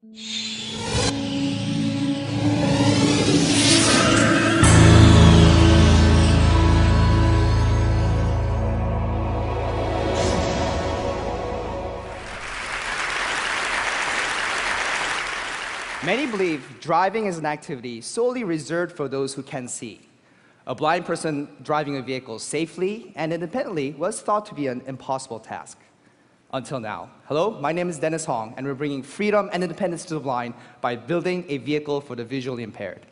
Many believe driving is an activity solely reserved for those who can see. A blind person driving a vehicle safely and independently was thought to be an impossible task. Until now. Hello, my name is Dennis Hong, and we're bringing freedom and independence to the blind by building a vehicle for the visually impaired.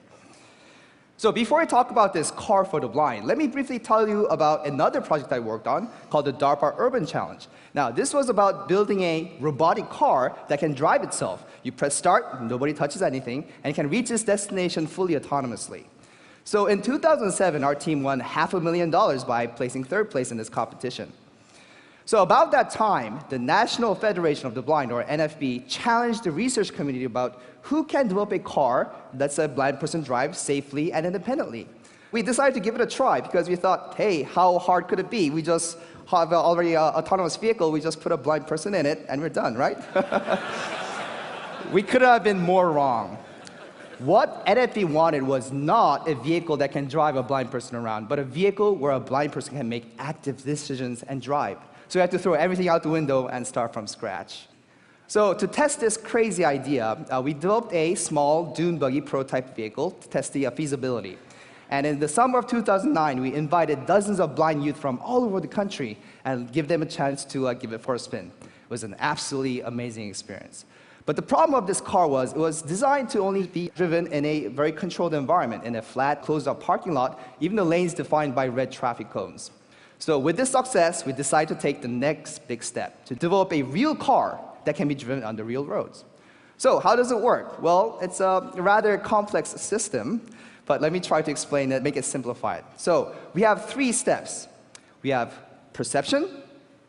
So before I talk about this car for the blind, let me briefly tell you about another project I worked on called the DARPA Urban Challenge. Now, this was about building a robotic car that can drive itself. You press start, nobody touches anything, and it can reach its destination fully autonomously. So in 2007, our team won $500,000 by placing third place in this competition. So about that time, the National Federation of the Blind, or NFB, challenged the research community about who can develop a car that's a blind person drive safely and independently. We decided to give it a try because we thought, hey, how hard could it be? We just have already an autonomous vehicle, we just put a blind person in it, and we're done, right? We couldn't have been more wrong. What NFB wanted was not a vehicle that can drive a blind person around, but a vehicle where a blind person can make active decisions and drive. So we had to throw everything out the window and start from scratch. So to test this crazy idea, we developed a small dune buggy prototype vehicle to test the feasibility. And in the summer of 2009, we invited dozens of blind youth from all over the country and give them a chance to give it for a spin. It was an absolutely amazing experience. But the problem of this car was it was designed to only be driven in a very controlled environment, in a flat, closed-up parking lot, even the lanes defined by red traffic cones. So with this success, we decided to take the next big step, to develop a real car that can be driven on the real roads. So how does it work? Well, it's a rather complex system, but let me try to explain it, make it simplified. So we have three steps. We have perception,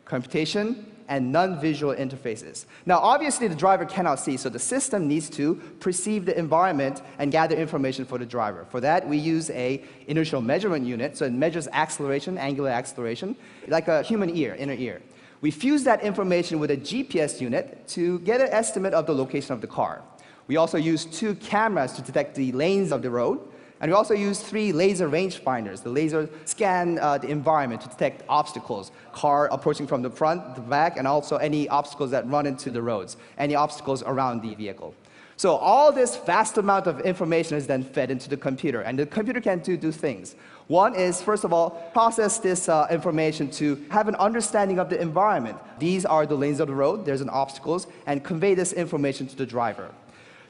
computation, and non-visual interfaces. Now, obviously, the driver cannot see, so the system needs to perceive the environment and gather information for the driver. For that, we use an inertial measurement unit, so it measures acceleration, angular acceleration, like a human ear, inner ear. We fuse that information with a GPS unit to get an estimate of the location of the car. We also use 2 cameras to detect the lanes of the road, and we also use 3 laser rangefinders. The laser scan the environment to detect obstacles, car approaching from the front, the back, and also any obstacles that run into the roads, any obstacles around the vehicle. So all this vast amount of information is then fed into the computer, and the computer can do 2 things. One is, first of all, process this information to have an understanding of the environment. These are the lanes of the road, there's an obstacles, and convey this information to the driver.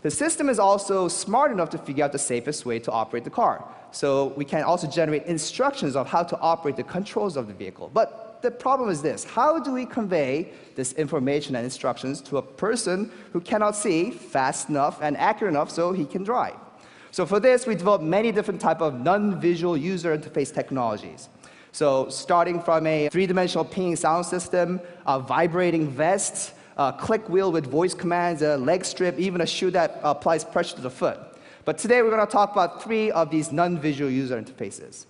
The system is also smart enough to figure out the safest way to operate the car. So we can also generate instructions of how to operate the controls of the vehicle. But the problem is this: how do we convey this information and instructions to a person who cannot see fast enough and accurate enough so he can drive? So for this, we developed many different types of non-visual user interface technologies. So starting from a 3-dimensional pinging sound system, a vibrating vest, a click wheel with voice commands, a leg strip, even a shoe that applies pressure to the foot. But today we're going to talk about 3 of these non-visual user interfaces.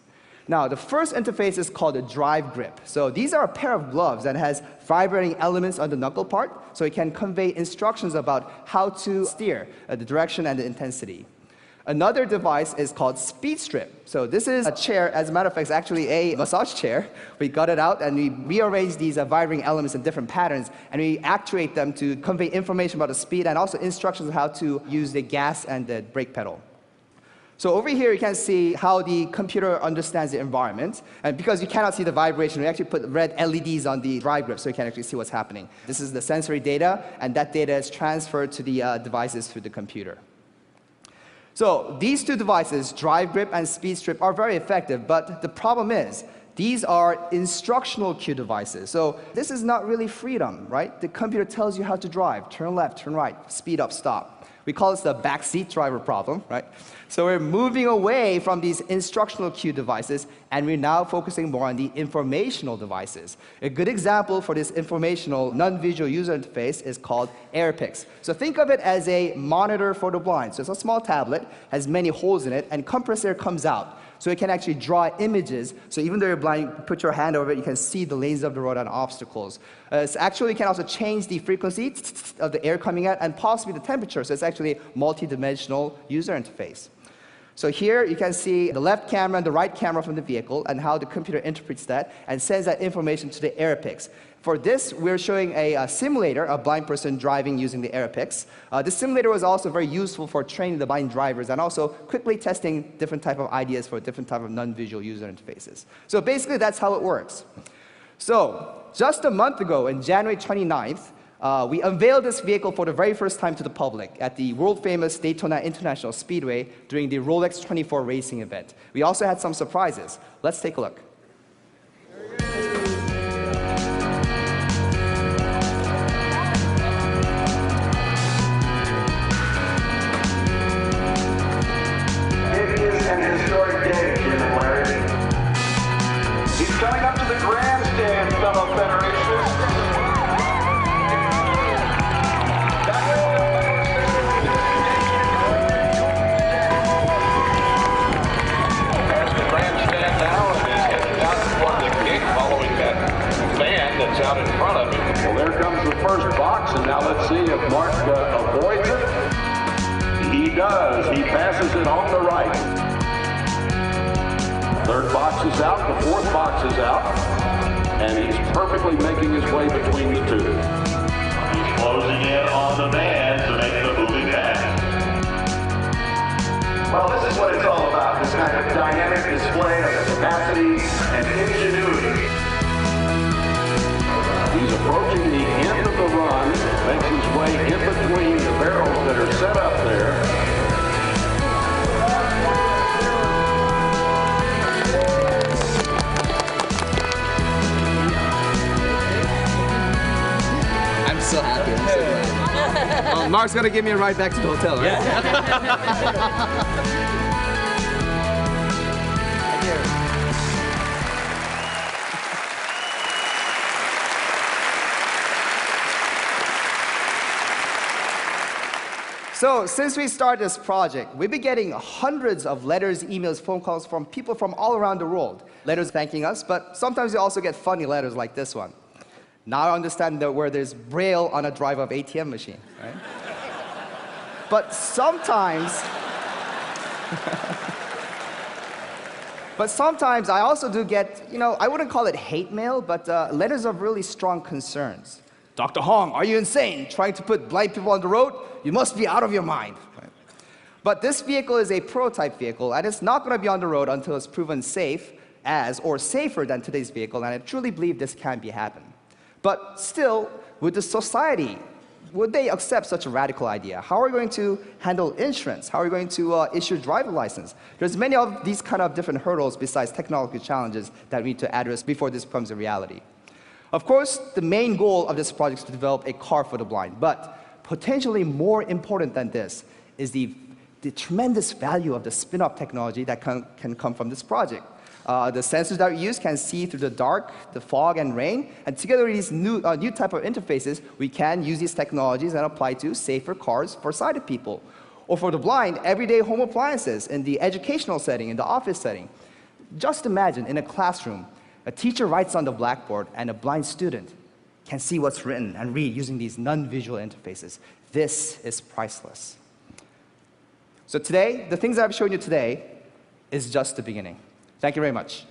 Now, the first interface is called a drive grip. So these are a pair of gloves that has vibrating elements on the knuckle part, so it can convey instructions about how to steer, the direction and the intensity. Another device is called speed strip. So this is a chair, as a matter of fact, it's actually a massage chair. We got it out and we rearrange these vibrating elements in different patterns, and we actuate them to convey information about the speed and also instructions on how to use the gas and the brake pedal. So over here you can see how the computer understands the environment, and because you cannot see the vibration, we actually put red LEDs on the drive grip so you can actually see what's happening. This is the sensory data, and that data is transferred to the devices through the computer. So these 2 devices, drive grip and speed strip, are very effective, but the problem is these are instructional cue devices. So this is not really freedom, right? The computer tells you how to drive, turn left, turn right, speed up, stop. We call this the backseat driver problem, right? So we're moving away from these instructional cue devices, and we're now focusing more on the informational devices. A good example for this informational non-visual user interface is called AirPix. So think of it as a monitor for the blind. So it's a small tablet, has many holes in it, and compressed air comes out. So it can actually draw images. So even though you're blind, put your hand over it, you can see the lanes of the road and obstacles. It actually can also change the frequency of the air coming out and possibly the temperature. So it's actually a multi-dimensional user interface. So here you can see the left camera and the right camera from the vehicle and how the computer interprets that and sends that information to the Aeropics. For this, we're showing a simulator, a blind person driving using the Aeropics. This simulator was also very useful for training the blind drivers and also quickly testing different type of ideas for different type of non-visual user interfaces. So basically, that's how it works. So just a month ago, on January 29th, we unveiled this vehicle for the very first time to the public at the world-famous Daytona International Speedway during the Rolex 24 racing event. We also had some surprises. Let's take a look. It is an historic day, Jim and Larry. He's coming up to the grandstand, fellow Federationists. That's out in front of him. Well, there comes the first box, and now let's see if Mark avoids it. He does. He passes it on the right. Third box is out. The fourth box is out. And he's perfectly making his way between the two. He's closing in on the man to make the moving pass. Well, this is what it's all about, this kind of dynamic display of capacity and ingenuity. He's approaching the end of the run, makes his way in between the barrels that are set up there. I'm so happy. I'm so glad. Mark's going to give me a ride back to the hotel, right? Yeah. So, since we started this project, we've been getting hundreds of letters, emails, phone calls from people from all around the world. Letters thanking us, but sometimes we also get funny letters like this one. Now I understand where there's Braille on a drive of ATM machine, right? But sometimes I also do get, I wouldn't call it hate mail, but letters of really strong concerns. Dr. Hong, are you insane? Trying to put blind people on the road? You must be out of your mind. But this vehicle is a prototype vehicle, and it's not going to be on the road until it's proven safe or safer than today's vehicle, and I truly believe this can be happen. But still, would the society, would they accept such a radical idea? How are we going to handle insurance? How are we going to issue a driver license? There's many of these kind of different hurdles besides technological challenges that we need to address before this becomes a reality. Of course, the main goal of this project is to develop a car for the blind, but potentially more important than this is the tremendous value of the spin-off technology that can come from this project. The sensors that we use can see through the dark, the fog, and rain, and together with these new type of interfaces, we can use these technologies and apply to safer cars for sighted people. Or for the blind, everyday home appliances in the educational setting, in the office setting. Just imagine, in a classroom, a teacher writes on the blackboard, and a blind student can see what's written and read using these non-visual interfaces. This is priceless. So today, the things that I've shown you today is just the beginning. Thank you very much.